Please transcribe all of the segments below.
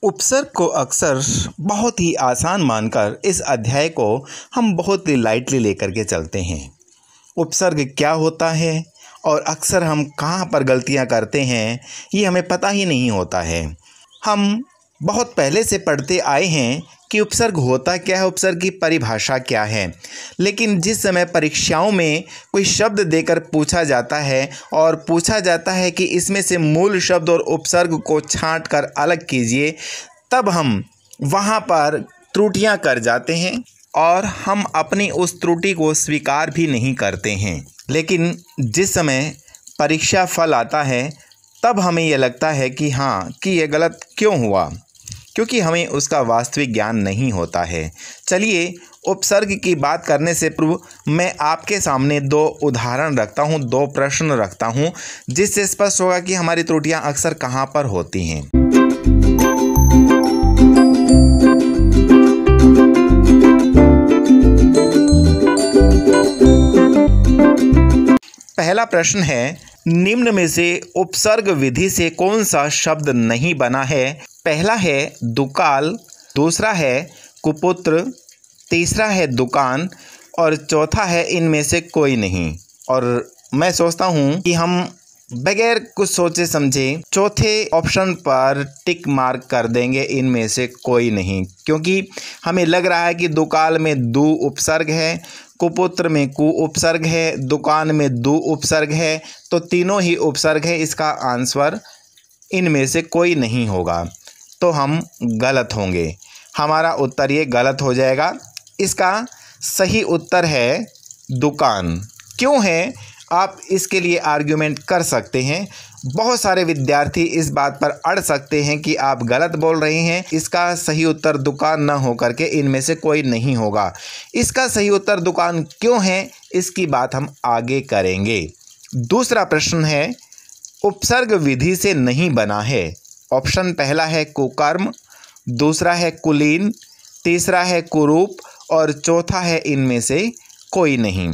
उपसर्ग को अक्सर बहुत ही आसान मानकर इस अध्याय को हम बहुत ही लाइटली लेकर के चलते हैं। उपसर्ग क्या होता है और अक्सर हम कहाँ पर गलतियाँ करते हैं ये हमें पता ही नहीं होता है। हम बहुत पहले से पढ़ते आए हैं कि उपसर्ग होता क्या है, उपसर्ग की परिभाषा क्या है, लेकिन जिस समय परीक्षाओं में कोई शब्द देकर पूछा जाता है और पूछा जाता है कि इसमें से मूल शब्द और उपसर्ग को छांट कर अलग कीजिए, तब हम वहाँ पर त्रुटियाँ कर जाते हैं और हम अपनी उस त्रुटि को स्वीकार भी नहीं करते हैं। लेकिन जिस समय परीक्षा फल आता है तब हमें यह लगता है कि हाँ कि ये गलत क्यों हुआ, क्योंकि हमें उसका वास्तविक ज्ञान नहीं होता है। चलिए उपसर्ग की बात करने से पूर्व मैं आपके सामने दो उदाहरण रखता हूँ, दो प्रश्न रखता हूँ, जिससे स्पष्ट होगा कि हमारी त्रुटियाँ अक्सर कहाँ पर होती हैं। पहला प्रश्न है, निम्न में से उपसर्ग विधि से कौन सा शब्द नहीं बना है? पहला है दुकाल, दूसरा है कुपुत्र, तीसरा है दुकान और चौथा है इनमें से कोई नहीं। और मैं सोचता हूँ कि हम बगैर कुछ सोचे समझे चौथे ऑप्शन पर टिक मार्क कर देंगे, इनमें से कोई नहीं, क्योंकि हमें लग रहा है कि दुकाल में दु उपसर्ग है, कुपुत्र में कु उपसर्ग है, दुकान में दु उपसर्ग है, तो तीनों ही उपसर्ग है। इसका आंसर इनमें से कोई नहीं होगा, तो हम गलत होंगे। हमारा उत्तर ये गलत हो जाएगा। इसका सही उत्तर है दुकान। क्यों है, आप इसके लिए आर्ग्यूमेंट कर सकते हैं। बहुत सारे विद्यार्थी इस बात पर अड़ सकते हैं कि आप गलत बोल रहे हैं, इसका सही उत्तर दुकान न हो करके इनमें से कोई नहीं होगा। इसका सही उत्तर दुकान क्यों है, इसकी बात हम आगे करेंगे। दूसरा प्रश्न है, उपसर्ग विधि से नहीं बना है। ऑप्शन पहला है कुकर्म, दूसरा है कुलीन, तीसरा है कुरूप और चौथा है इनमें से कोई नहीं।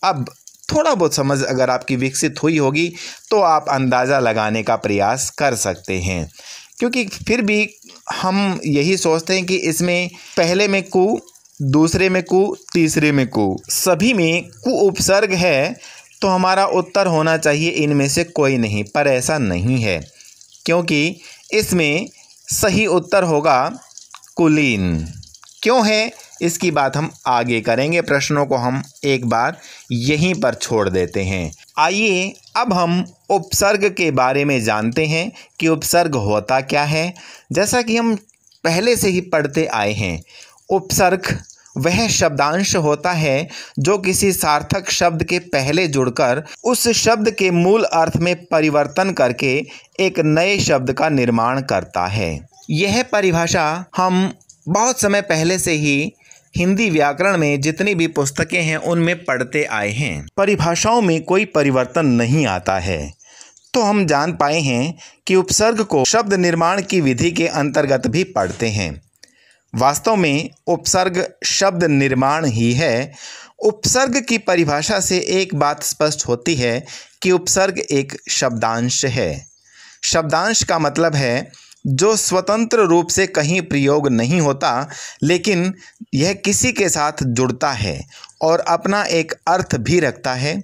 अब थोड़ा बहुत समझ अगर आपकी विकसित हुई होगी तो आप अंदाज़ा लगाने का प्रयास कर सकते हैं, क्योंकि फिर भी हम यही सोचते हैं कि इसमें पहले में कु, दूसरे में कु, तीसरे में कु, सभी में कु उपसर्ग है, तो हमारा उत्तर होना चाहिए इनमें से कोई नहीं। पर ऐसा नहीं है, क्योंकि इसमें सही उत्तर होगा कुलीन। क्यों है, इसकी बात हम आगे करेंगे। प्रश्नों को हम एक बार यहीं पर छोड़ देते हैं। आइए अब हम उपसर्ग के बारे में जानते हैं कि उपसर्ग होता क्या है। जैसा कि हम पहले से ही पढ़ते आए हैं, उपसर्ग वह शब्दांश होता है जो किसी सार्थक शब्द के पहले जुड़कर उस शब्द के मूल अर्थ में परिवर्तन करके एक नए शब्द का निर्माण करता है। यह परिभाषा हम बहुत समय पहले से ही हिंदी व्याकरण में जितनी भी पुस्तकें हैं उनमें पढ़ते आए हैं। परिभाषाओं में कोई परिवर्तन नहीं आता है, तो हम जान पाए हैं कि उपसर्ग को शब्द निर्माण की विधि के अंतर्गत भी पढ़ते हैं। वास्तव में उपसर्ग शब्द निर्माण ही है। उपसर्ग की परिभाषा से एक बात स्पष्ट होती है कि उपसर्ग एक शब्दांश है। शब्दांश का मतलब है जो स्वतंत्र रूप से कहीं प्रयोग नहीं होता, लेकिन यह किसी के साथ जुड़ता है और अपना एक अर्थ भी रखता है।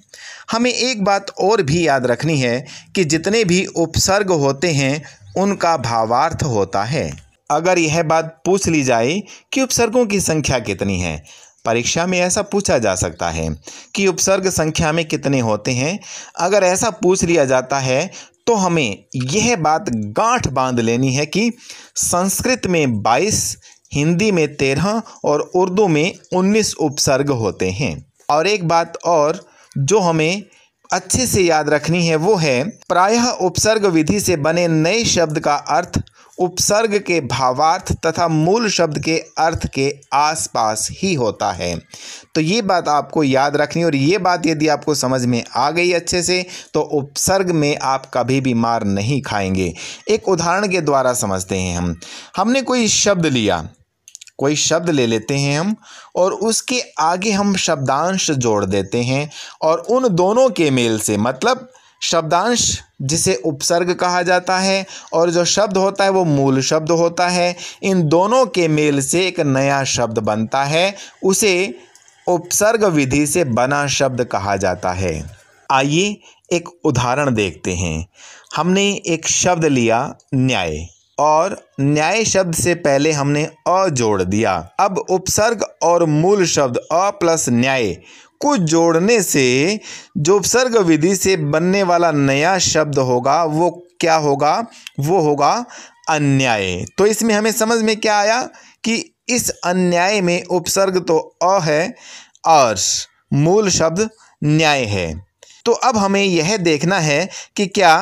हमें एक बात और भी याद रखनी है कि जितने भी उपसर्ग होते हैं उनका भावार्थ होता है। अगर यह बात पूछ ली जाए कि उपसर्गों की संख्या कितनी है, परीक्षा में ऐसा पूछा जा सकता है कि उपसर्ग संख्या में कितने होते हैं। अगर ऐसा पूछ लिया जाता है तो हमें यह बात गांठ बांध लेनी है कि संस्कृत में 22, हिंदी में 13 और उर्दू में 19 उपसर्ग होते हैं। और एक बात और जो हमें अच्छे से याद रखनी है वो है, प्रायः उपसर्ग विधि से बने नए शब्द का अर्थ उपसर्ग के भावार्थ तथा मूल शब्द के अर्थ के आसपास ही होता है। तो ये बात आपको याद रखनी, और ये बात यदि आपको समझ में आ गई अच्छे से तो उपसर्ग में आप कभी भी मार नहीं खाएंगे। एक उदाहरण के द्वारा समझते हैं। हमने कोई शब्द लिया, कोई शब्द ले लेते हैं हम और उसके आगे हम शब्दांश जोड़ देते हैं, और उन दोनों के मेल से, मतलब शब्दांश जिसे उपसर्ग कहा जाता है और जो शब्द होता है वो मूल शब्द होता है। इन दोनों के मेल से एक नया शब्द बनता है, उसे उपसर्ग विधि से बना शब्द कहा जाता है। आइए एक उदाहरण देखते हैं। हमने एक शब्द लिया न्याय, और न्याय शब्द से पहले हमने अ जोड़ दिया। अब उपसर्ग और मूल शब्द अ प्लस न्याय को जोड़ने से जो उपसर्ग विधि से बनने वाला नया शब्द होगा वो क्या होगा? वो होगा अन्याय। तो इसमें हमें समझ में क्या आया कि इस अन्याय में उपसर्ग तो अ है और मूल शब्द न्याय है। तो अब हमें यह देखना है कि क्या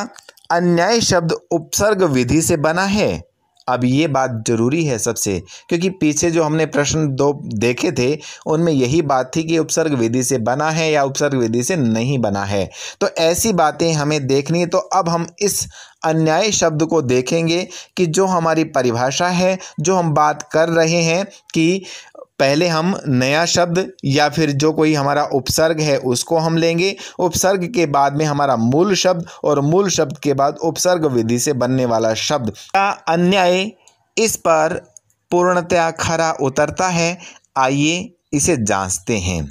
अन्याय शब्द उपसर्ग विधि से बना है। अब ये बात जरूरी है सबसे, क्योंकि पीछे जो हमने प्रश्न 2 देखे थे उनमें यही बात थी कि उपसर्ग विधि से बना है या उपसर्ग विधि से नहीं बना है। तो ऐसी बातें हमें देखनी है। तो अब हम इस अन्याय शब्द को देखेंगे कि जो हमारी परिभाषा है, जो हम बात कर रहे हैं कि पहले हम नया शब्द या फिर जो कोई हमारा उपसर्ग है उसको हम लेंगे, उपसर्ग के बाद में हमारा मूल शब्द और मूल शब्द के बाद उपसर्ग विधि से बनने वाला शब्द। क्या अन्याय इस पर पूर्णतया खरा उतरता है? आइए इसे जांचते हैं।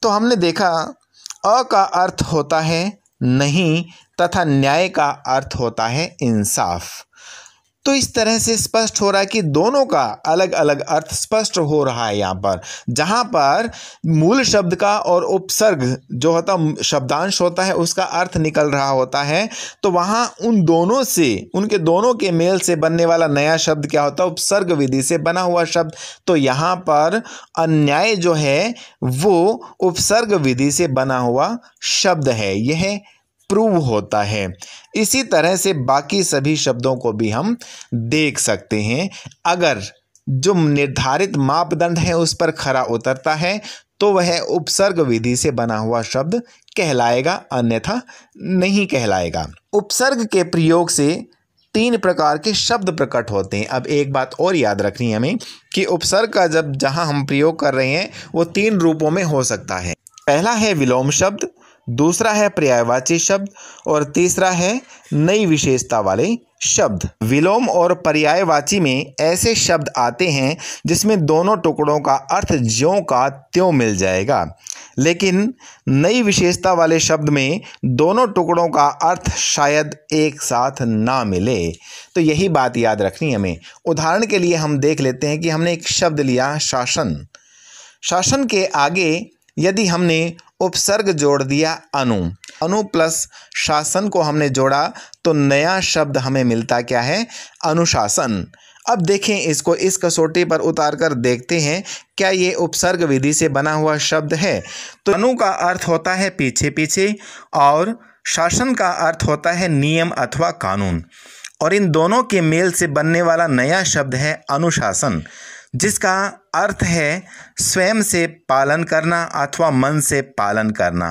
तो हमने देखा अ का अर्थ होता है नहीं तथा न्याय का अर्थ होता है इंसाफ। तो इस तरह से स्पष्ट हो रहा है कि दोनों का अलग अलग अर्थ स्पष्ट हो रहा है। यहाँ पर जहाँ पर मूल शब्द का और उपसर्ग जो होता शब्दांश होता है उसका अर्थ निकल रहा होता है, तो वहाँ उन दोनों से, उनके दोनों के मेल से बनने वाला नया शब्द क्या होता है? उपसर्ग विधि से बना हुआ शब्द। तो यहाँ पर अन्याय जो है वो उपसर्ग विधि से बना हुआ शब्द है, यह प्रूव होता है। इसी तरह से बाकी सभी शब्दों को भी हम देख सकते हैं। अगर जो निर्धारित मापदंड है उस पर खरा उतरता है तो वह उपसर्ग विधि से बना हुआ शब्द कहलाएगा, अन्यथा नहीं कहलाएगा। उपसर्ग के प्रयोग से 3 प्रकार के शब्द प्रकट होते हैं। अब एक बात और याद रखनी है हमें कि उपसर्ग का जहाँ हम प्रयोग कर रहे हैं वो 3 रूपों में हो सकता है। पहला है विलोम शब्द, दूसरा है पर्यायवाची शब्द और तीसरा है नई विशेषता वाले शब्द। विलोम और पर्यायवाची में ऐसे शब्द आते हैं जिसमें दोनों टुकड़ों का अर्थ ज्यों का त्यों मिल जाएगा, लेकिन नई विशेषता वाले शब्द में दोनों टुकड़ों का अर्थ शायद एक साथ ना मिले। तो यही बात याद रखनी हमें। उदाहरण के लिए हम देख लेते हैं कि हमने एक शब्द लिया शासन। शासन के आगे यदि हमने उपसर्ग जोड़ दिया अनु प्लस शासन को हमने जोड़ा तो नया शब्द हमें मिलता क्या है? अनुशासन। अब देखें इसको, इस कसौटी पर उतार कर देखते हैं क्या ये उपसर्ग विधि से बना हुआ शब्द है। तो अनु का अर्थ होता है पीछे पीछे और शासन का अर्थ होता है नियम अथवा कानून, और इन दोनों के मेल से बनने वाला नया शब्द है अनुशासन, जिसका अर्थ है स्वयं से पालन करना अथवा मन से पालन करना।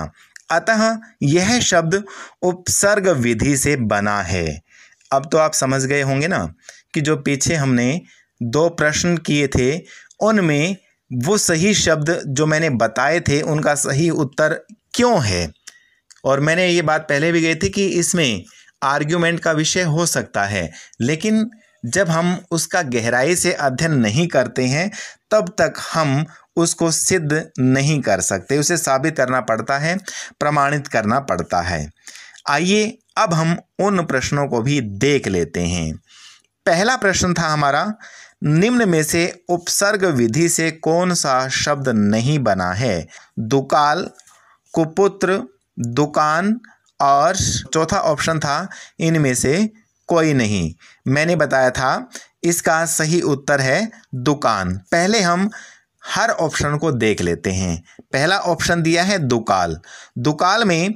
अतः यह शब्द उपसर्ग विधि से बना है। अब तो आप समझ गए होंगे ना कि जो पीछे हमने 2 प्रश्न किए थे उनमें वो सही शब्द जो मैंने बताए थे उनका सही उत्तर क्यों है। और मैंने ये बात पहले भी कही थी कि इसमें आर्ग्यूमेंट का विषय हो सकता है, लेकिन जब हम उसका गहराई से अध्ययन नहीं करते हैं तब तक हम उसको सिद्ध नहीं कर सकते, उसे साबित करना पड़ता है, प्रमाणित करना पड़ता है। आइए अब हम उन प्रश्नों को भी देख लेते हैं। पहला प्रश्न था हमारा, निम्न में से उपसर्ग विधि से कौन सा शब्द नहीं बना है? दुकाल, कुपुत्र, दुकान और चौथा ऑप्शन था इनमें से कोई नहीं। मैंने बताया था इसका सही उत्तर है दुकान। पहले हम हर ऑप्शन को देख लेते हैं। पहला ऑप्शन दिया है दुकाल। दुकाल में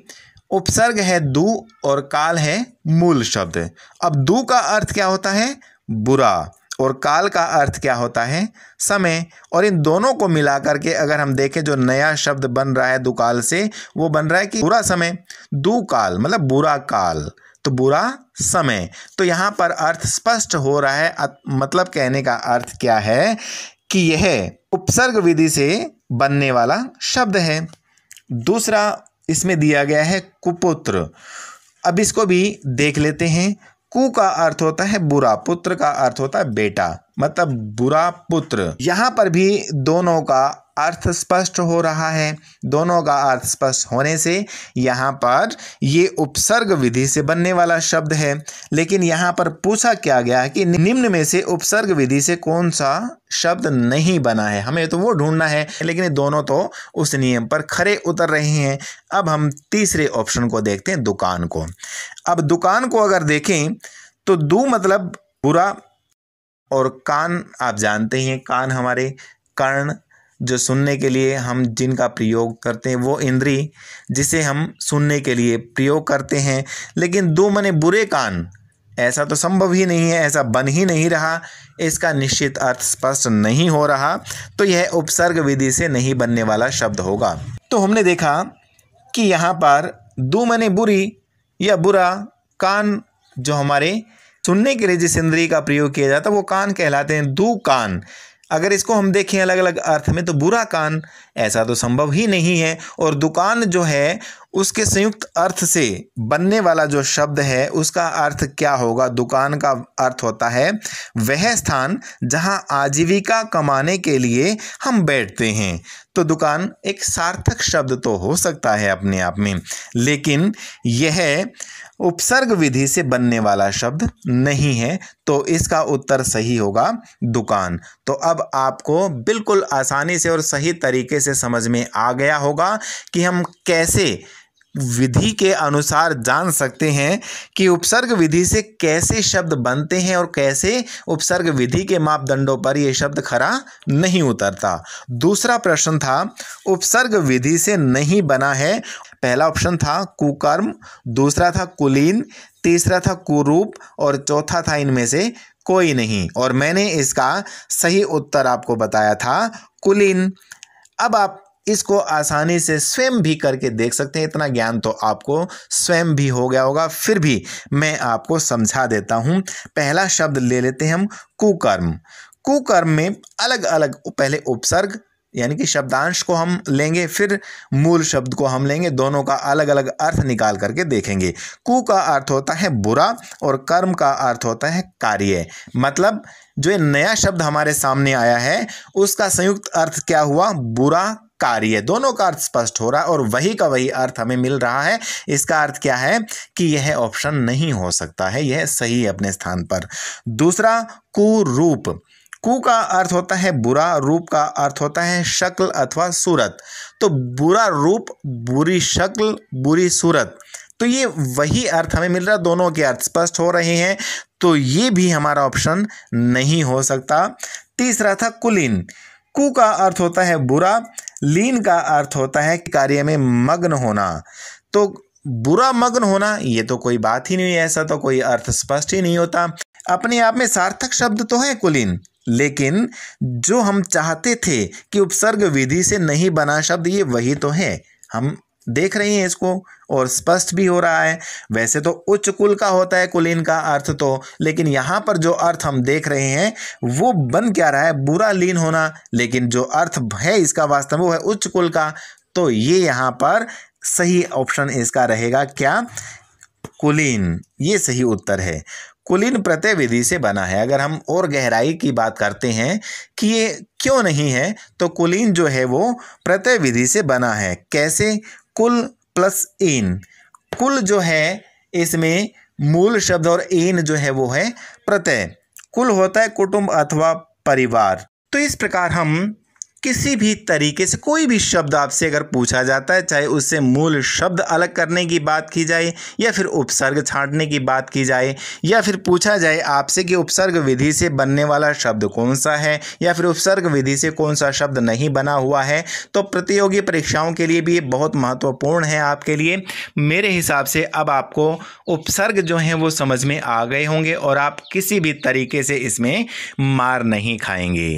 उपसर्ग है दु और काल है मूल शब्द। अब दु का अर्थ क्या होता है? बुरा, और काल का अर्थ क्या होता है? समय। और इन दोनों को मिलाकर के अगर हम देखें जो नया शब्द बन रहा है दुकाल से, वो बन रहा है कि बुरा समय। दुकाल मतलब बुरा काल, तो बुरा समय। तो यहाँ पर अर्थ स्पष्ट हो रहा है। मतलब कहने का अर्थ क्या है कि यह उपसर्ग विधि से बनने वाला शब्द है। दूसरा इसमें दिया गया है कुपुत्र। अब इसको भी देख लेते हैं। कु का अर्थ होता है बुरा, पुत्र का अर्थ होता है बेटा, मतलब बुरा पुत्र। यहाँ पर भी दोनों का अर्थ स्पष्ट हो रहा है। दोनों का अर्थ स्पष्ट होने से यहाँ पर ये उपसर्ग विधि से बनने वाला शब्द है। लेकिन यहाँ पर पूछा क्या गया कि निम्न में से उपसर्ग विधि से कौन सा शब्द नहीं बना है, हमें तो वो ढूंढना है। लेकिन ये दोनों तो उस नियम पर खरे उतर रहे हैं। अब हम तीसरे ऑप्शन को देखते हैं, दुकान को। अब दुकान को अगर देखें तो दु मतलब बुरा, और कान आप जानते हैं, कान हमारे कर्ण जो सुनने के लिए हम जिनका प्रयोग करते हैं, वो इंद्री जिसे हम सुनने के लिए प्रयोग करते हैं। लेकिन दो मने बुरे कान, ऐसा तो संभव ही नहीं है, ऐसा बन ही नहीं रहा, इसका निश्चित अर्थ स्पष्ट नहीं हो रहा, तो यह उपसर्ग विधि से नहीं बनने वाला शब्द होगा। तो हमने देखा कि यहाँ पर दो मने बुरी या बुरा, कान जो हमारे सुनने के लिए जिस इंद्री का प्रयोग किया जाता है वो कान कहलाते हैं, दो कान। अगर इसको हम देखें अलग अलग अर्थ में तो बुरा कान, ऐसा तो संभव ही नहीं है। और दुकान जो है उसके संयुक्त अर्थ से बनने वाला जो शब्द है उसका अर्थ क्या होगा? दुकान का अर्थ होता है वह स्थान जहां आजीविका कमाने के लिए हम बैठते हैं। तो दुकान एक सार्थक शब्द तो हो सकता है अपने आप में, लेकिन यह उपसर्ग विधि से बनने वाला शब्द नहीं है। तो इसका उत्तर सही होगा दुकान। तो अब आपको बिल्कुल आसानी से और सही तरीके से समझ में आ गया होगा कि हम कैसे विधि के अनुसार जान सकते हैं कि उपसर्ग विधि से कैसे शब्द बनते हैं और कैसे उपसर्ग विधि के मापदंडों पर यह शब्द खरा नहीं उतरता। दूसरा प्रश्न था उपसर्ग विधि से नहीं बना है। पहला ऑप्शन था कुकर्म, दूसरा था कुलीन, तीसरा था कुरूप और चौथा था इनमें से कोई नहीं। और मैंने इसका सही उत्तर आपको बताया था कुलीन। अब आप इसको आसानी से स्वयं भी करके देख सकते हैं, इतना ज्ञान तो आपको स्वयं भी हो गया होगा, फिर भी मैं आपको समझा देता हूं। पहला शब्द ले लेते हैं हम कुकर्म। कुकर्म में अलग अलग पहले उपसर्ग यानी कि शब्दांश को हम लेंगे, फिर मूल शब्द को हम लेंगे, दोनों का अलग अलग अर्थ निकाल करके देखेंगे। कु का अर्थ होता है बुरा और कर्म का अर्थ होता है कार्य। मतलब जो ये नया शब्द हमारे सामने आया है उसका संयुक्त अर्थ क्या हुआ? बुरा कार्य। दोनों का अर्थ स्पष्ट हो रहा है और वही का वही अर्थ हमें मिल रहा है। इसका अर्थ क्या है कि यह ऑप्शन नहीं हो सकता है, यह सही है अपने स्थान पर। दूसरा कुरूप। कु का अर्थ होता है बुरा, रूप का अर्थ होता है शक्ल अथवा सूरत। तो बुरा रूप, बुरी शक्ल, बुरी सूरत, तो ये वही अर्थ हमें मिल रहा है, दोनों के अर्थ स्पष्ट हो रहे हैं, तो ये भी हमारा ऑप्शन नहीं हो सकता। तीसरा था कुलीन। कु का अर्थ होता है बुरा, लीन का अर्थ होता है कार्य में मग्न होना। तो बुरा मग्न होना ये तो कोई बात ही नहीं है, ऐसा तो कोई अर्थ स्पष्ट ही नहीं होता। अपने आप में सार्थक शब्द तो है कुलीन, लेकिन जो हम चाहते थे कि उपसर्ग विधि से नहीं बना शब्द ये वही तो है। हम देख रहे हैं इसको और स्पष्ट भी हो रहा है। वैसे तो उच्च कुल का होता है कुलीन का अर्थ तो, लेकिन यहाँ पर जो अर्थ हम देख रहे हैं वो बन क्या रहा है? बुरा लीन होना, लेकिन जो अर्थ है इसका वास्तव में वो है उच्च कुल का। तो ये यहाँ पर सही ऑप्शन इसका रहेगा क्या? कुलीन। ये सही उत्तर है। कुलीन प्रत्यय विधि से बना है। अगर हम और गहराई की बात करते हैं कि ये क्यों नहीं है, तो कुलीन जो है वो प्रत्यय विधि से बना है। कैसे? कुल प्लस ईन। कुल जो है इसमें मूल शब्द और ईन जो है वो है प्रत्यय। कुल होता है कुटुंब अथवा परिवार। तो इस प्रकार हम किसी भी तरीके से कोई भी शब्द आपसे अगर पूछा जाता है, चाहे उससे मूल शब्द अलग करने की बात की जाए या फिर उपसर्ग छांटने की बात की जाए, या फिर पूछा जाए आपसे कि उपसर्ग विधि से बनने वाला शब्द कौन सा है या फिर उपसर्ग विधि से कौन सा शब्द नहीं बना हुआ है, तो प्रतियोगी परीक्षाओं के लिए भी ये बहुत महत्वपूर्ण है आपके लिए। मेरे हिसाब से अब आपको उपसर्ग जो हैं वो समझ में आ गए होंगे और आप किसी भी तरीके से इसमें मार नहीं खाएंगे।